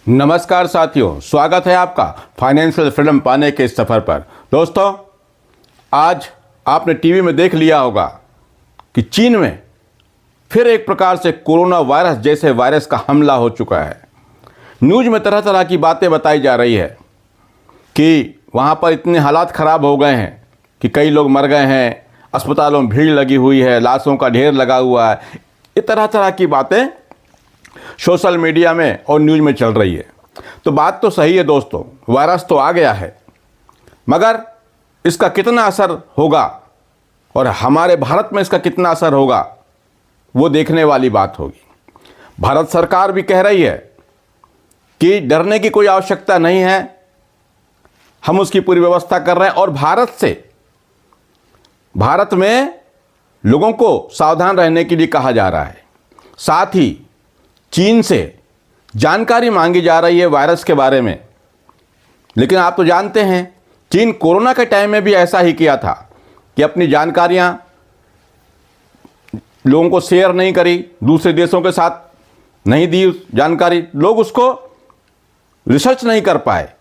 नमस्कार साथियों, स्वागत है आपका फाइनेंशियल फ्रीडम पाने के इस सफ़र पर। दोस्तों, आज आपने टीवी में देख लिया होगा कि चीन में फिर एक प्रकार से कोरोना वायरस जैसे वायरस का हमला हो चुका है। न्यूज़ में तरह तरह की बातें बताई जा रही है कि वहाँ पर इतने हालात ख़राब हो गए हैं कि कई लोग मर गए हैं, अस्पतालों में भीड़ लगी हुई है, लाशों का ढेर लगा हुआ है। ये तरह तरह की बातें सोशल मीडिया में और न्यूज़ में चल रही है। तो बात तो सही है दोस्तों, वायरस तो आ गया है, मगर इसका कितना असर होगा और हमारे भारत में इसका कितना असर होगा वो देखने वाली बात होगी। भारत सरकार भी कह रही है कि डरने की कोई आवश्यकता नहीं है, हम उसकी पूरी व्यवस्था कर रहे हैं। और भारत में लोगों को सावधान रहने के लिए कहा जा रहा है। साथ ही चीन से जानकारी मांगी जा रही है वायरस के बारे में। लेकिन आप तो जानते हैं, चीन कोरोना के टाइम में भी ऐसा ही किया था कि अपनी जानकारियां लोगों को शेयर नहीं करी, दूसरे देशों के साथ नहीं दी जानकारी, लोग उसको रिसर्च नहीं कर पाए।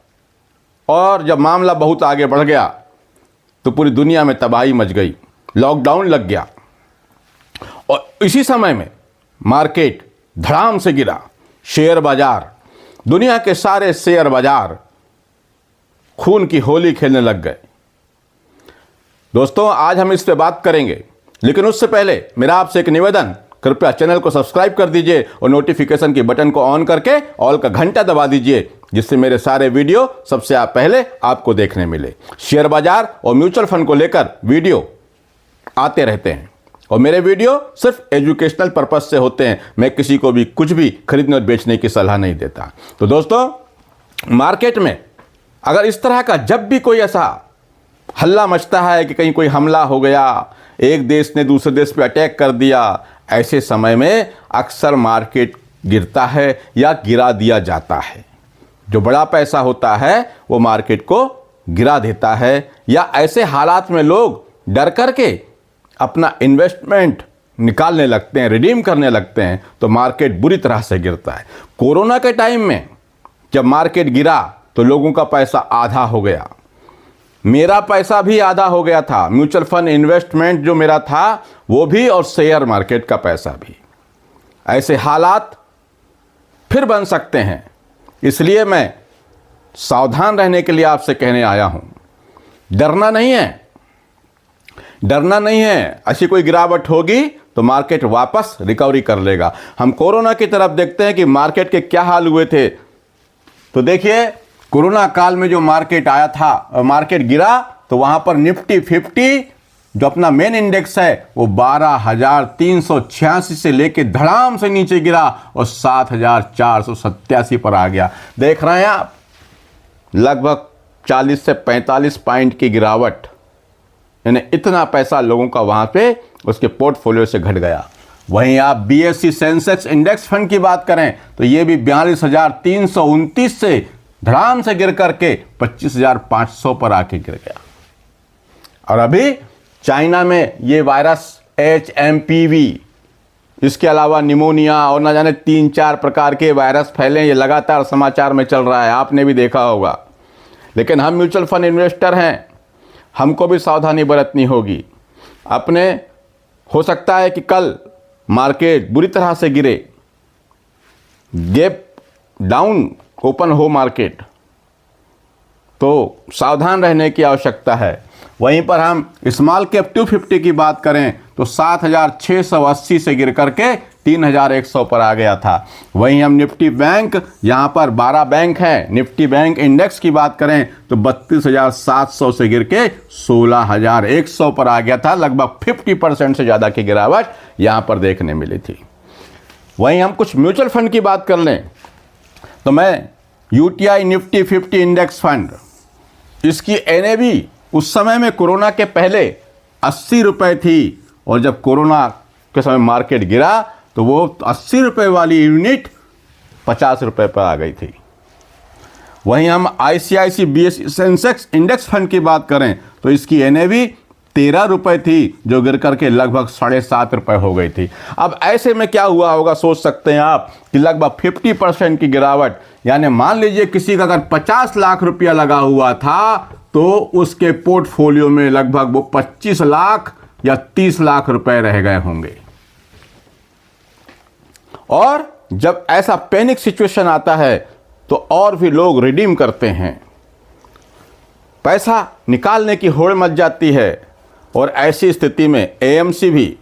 और जब मामला बहुत आगे बढ़ गया तो पूरी दुनिया में तबाही मच गई, लॉकडाउन लग गया और इसी समय में मार्केट धड़ाम से गिरा। शेयर बाजार, दुनिया के सारे शेयर बाजार खून की होली खेलने लग गए। दोस्तों, आज हम इस पे बात करेंगे, लेकिन उससे पहले मेरा आपसे एक निवेदन, कृपया चैनल को सब्सक्राइब कर दीजिए और नोटिफिकेशन के बटन को ऑन करके ऑल का घंटा दबा दीजिए, जिससे मेरे सारे वीडियो सबसे पहले आपको देखने मिले। शेयर बाजार और म्यूचुअल फंड को लेकर वीडियो आते रहते हैं और मेरे वीडियो सिर्फ एजुकेशनल पर्पस से होते हैं। मैं किसी को भी कुछ भी खरीदने और बेचने की सलाह नहीं देता। तो दोस्तों, मार्केट में अगर इस तरह का जब भी कोई ऐसा हल्ला मचता है कि कहीं कोई हमला हो गया, एक देश ने दूसरे देश पे अटैक कर दिया, ऐसे समय में अक्सर मार्केट गिरता है या गिरा दिया जाता है। जो बड़ा पैसा होता है वो मार्केट को गिरा देता है, या ऐसे हालात में लोग डर करके अपना इन्वेस्टमेंट निकालने लगते हैं, रिडीम करने लगते हैं, तो मार्केट बुरी तरह से गिरता है। कोरोना के टाइम में जब मार्केट गिरा तो लोगों का पैसा आधा हो गया, मेरा पैसा भी आधा हो गया था। म्यूचुअल फंड इन्वेस्टमेंट जो मेरा था वो भी, और शेयर मार्केट का पैसा भी। ऐसे हालात फिर बन सकते हैं, इसलिए मैं सावधान रहने के लिए आपसे कहने आया हूं। डरना नहीं है, डरना नहीं है। ऐसी कोई गिरावट होगी तो मार्केट वापस रिकवरी कर लेगा। हम कोरोना की तरफ देखते हैं कि मार्केट के क्या हाल हुए थे। तो देखिए, कोरोना काल में जो मार्केट आया था, मार्केट गिरा तो वहां पर निफ्टी 50 जो अपना मेन इंडेक्स है वो 12,386 से लेके धड़ाम से नीचे गिरा और 7,487 पर आ गया। देख रहे हैं आप, लगभग 40 से 45 पॉइंट की गिरावट, यानी इतना पैसा लोगों का वहां पे उसके पोर्टफोलियो से घट गया। वहीं आप बीएसई सेंसेक्स इंडेक्स फंड की बात करें तो ये भी 42,329 से धड़ाम से गिर करके 25,500 पर आके गिर गया। और अभी चाइना में ये वायरस HMPV, इसके अलावा निमोनिया और ना जाने 3-4 प्रकार के वायरस फैले, ये लगातार समाचार में चल रहा है, आपने भी देखा होगा। लेकिन हम म्यूचुअल फंड इन्वेस्टर हैं, हमको भी सावधानी बरतनी होगी। अपने हो सकता है कि कल मार्केट बुरी तरह से गिरे, गैप डाउन ओपन हो मार्केट, तो सावधान रहने की आवश्यकता है। वहीं पर हम स्मॉल कैप 250 की बात करें तो 7,680 से गिर करके 3,100 पर आ गया था। वहीं हम निफ्टी बैंक, यहाँ पर 12 बैंक हैं, निफ्टी बैंक इंडेक्स की बात करें तो 32,700 से गिर के 16,100 पर आ गया था। लगभग 50% से ज़्यादा की गिरावट यहाँ पर देखने मिली थी। वहीं हम कुछ म्यूचुअल फंड की बात कर लें तो मैं UTI निफ्टी 50 इंडेक्स फंड, इसकी NAV उस समय में कोरोना के पहले 80 रुपये थी, और जब कोरोना के समय मार्केट गिरा तो वो 80 रुपये वाली यूनिट 50 रुपये पर आ गई थी। वहीं हम ICICI BSE Sensex index fund की बात करें तो इसकी NAV 13 रुपए थी, जो गिर करके लगभग 7.5 रुपए हो गई थी। अब ऐसे में क्या हुआ होगा सोच सकते हैं आप कि लगभग 50% की गिरावट, यानी मान लीजिए किसी का अगर 50 लाख रुपया लगा हुआ था तो उसके पोर्टफोलियो में लगभग वो 25 लाख या 30 लाख रुपए रह गए होंगे। और जब ऐसा पैनिक सिचुएशन आता है तो और भी लोग रिडीम करते हैं, पैसा निकालने की होड़ मच जाती है। और ऐसी स्थिति में एएमसी भी,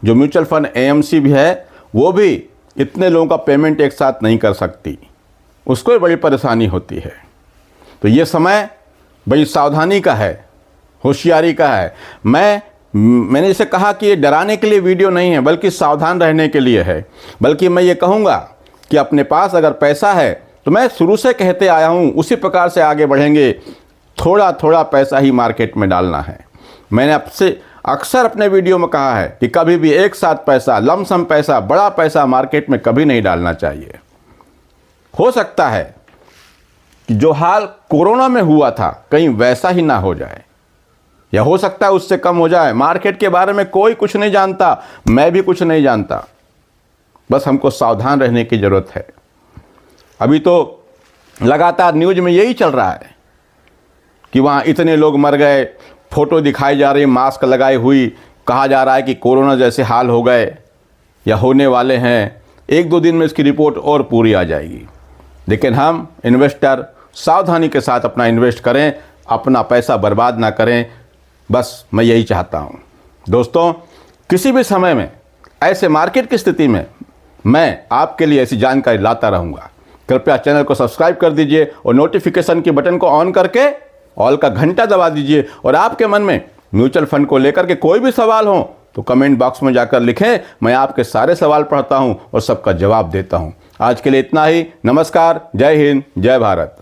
जो म्यूचुअल फंड एएमसी भी है, वो भी इतने लोगों का पेमेंट एक साथ नहीं कर सकती, उसको भी बड़ी परेशानी होती है। तो ये समय बड़ी सावधानी का है, होशियारी का है। मैंने जैसे कहा कि ये डराने के लिए वीडियो नहीं है, बल्कि सावधान रहने के लिए है। बल्कि मैं ये कहूँगा कि अपने पास अगर पैसा है, तो मैं शुरू से कहते आया हूँ उसी प्रकार से आगे बढ़ेंगे। थोड़ा थोड़ा पैसा ही मार्केट में डालना है। मैंने आपसे अक्सर अपने वीडियो में कहा है कि कभी भी एक साथ पैसा, लमसम पैसा, बड़ा पैसा मार्केट में कभी नहीं डालना चाहिए। हो सकता है कि जो हाल कोरोना में हुआ था कहीं वैसा ही ना हो जाए, या हो सकता है उससे कम हो जाए। मार्केट के बारे में कोई कुछ नहीं जानता, मैं भी कुछ नहीं जानता, बस हमको सावधान रहने की ज़रूरत है। अभी तो लगातार न्यूज़ में यही चल रहा है कि वहाँ इतने लोग मर गए, फ़ोटो दिखाई जा रही, मास्क लगाई हुई, कहा जा रहा है कि कोरोना जैसे हाल हो गए या होने वाले हैं। 1-2 दिन में इसकी रिपोर्ट और पूरी आ जाएगी। लेकिन हम इन्वेस्टर सावधानी के साथ अपना इन्वेस्ट करें, अपना पैसा बर्बाद ना करें, बस मैं यही चाहता हूँ। दोस्तों, किसी भी समय में ऐसे मार्केट की स्थिति में मैं आपके लिए ऐसी जानकारी लाता रहूँगा। कृपया चैनल को सब्सक्राइब कर दीजिए और नोटिफिकेशन की बटन को ऑन करके ऑल का घंटा दबा दीजिए। और आपके मन में म्यूचुअल फंड को लेकर के कोई भी सवाल हो तो कमेंट बॉक्स में जाकर लिखें, मैं आपके सारे सवाल पढ़ता हूं और सबका जवाब देता हूं। आज के लिए इतना ही। नमस्कार, जय हिंद, जय भारत।